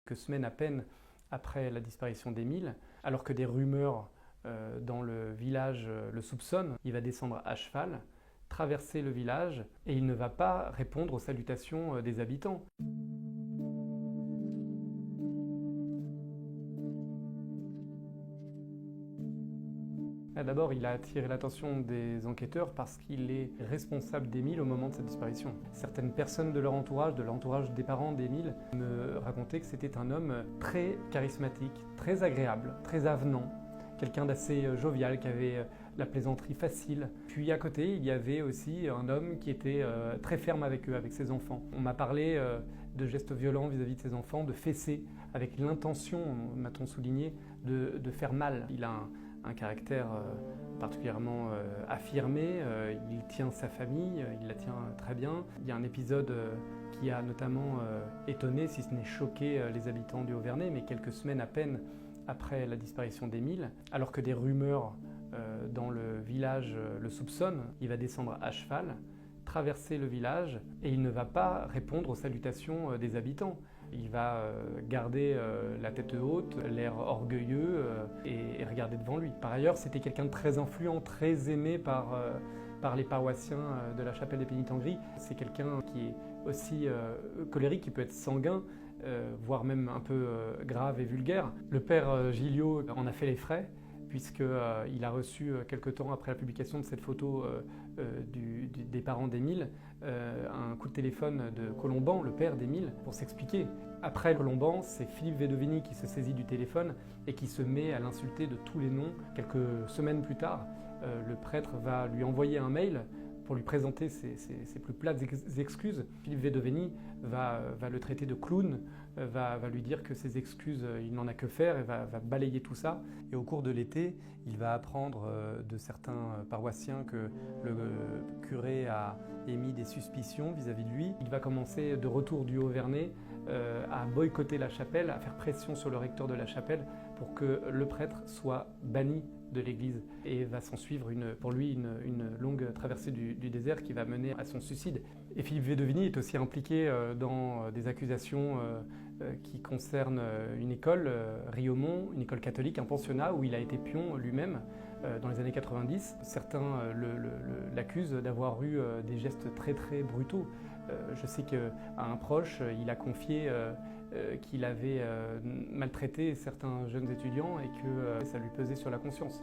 Quelques semaines à peine après la disparition d'Émile, alors que des rumeurs dans le village le soupçonnent, il va descendre à cheval, traverser le village et il ne va pas répondre aux salutations des habitants. D'abord, il a attiré l'attention des enquêteurs parce qu'il est responsable d'Émile au moment de sa disparition. Certaines personnes de l'entourage des parents d'Émile, me racontaient que c'était un homme très charismatique, très agréable, très avenant, quelqu'un d'assez jovial, qui avait la plaisanterie facile. Puis à côté, il y avait aussi un homme qui était très ferme avec eux, avec ses enfants. On m'a parlé de gestes violents vis-à-vis de ses enfants, de fesser, avec l'intention, m'a-t-on souligné, de faire mal. Il a un caractère particulièrement affirmé, il tient sa famille, il la tient très bien. Il y a un épisode qui a notamment étonné, si ce n'est choqué, les habitants du Haut-Vernay, mais quelques semaines à peine après la disparition d'Émile, alors que des rumeurs dans le village le soupçonnent, il va descendre à cheval, traverser le village et il ne va pas répondre aux salutations des habitants. Il va garder la tête haute, l'air orgueilleux et regarder devant lui. Par ailleurs, c'était quelqu'un de très influent, très aimé par les paroissiens de la chapelle des Pénitengries. C'est quelqu'un qui est aussi colérique, qui peut être sanguin, voire même un peu grave et vulgaire. Le père Gilliot en a fait les frais, puisqu'il a reçu, quelque temps après la publication de cette photo des parents d'Émile, un coup de téléphone de Colomban, le père d'Émile, pour s'expliquer. Après Colomban, c'est Philippe Vedoveny qui se saisit du téléphone et qui se met à l'insulter de tous les noms. Quelques semaines plus tard, le prêtre va lui envoyer un mail pour lui présenter ses plus plates excuses. Philippe Vedoveny va le traiter de clown, va lui dire que ses excuses, il n'en a que faire et va balayer tout ça. Et au cours de l'été, il va apprendre de certains paroissiens que le curé a émis des suspicions vis-à-vis de lui. Il va commencer, de retour du Haut-Vernay, à boycotter la chapelle, à faire pression sur le recteur de la chapelle pour que le prêtre soit banni de l'église. Et va s'en suivre pour lui une longue traversée du désert qui va mener à son suicide. Et Philippe Vedoveny est aussi impliqué dans des accusations qui concernent une école, Riaumont, une école catholique, un pensionnat où il a été pion lui-même dans les années 90. Certains l'accusent d'avoir eu des gestes très très brutaux. Je sais qu'à un proche, il a confié qu'il avait maltraité certains jeunes étudiants et que ça lui pesait sur la conscience.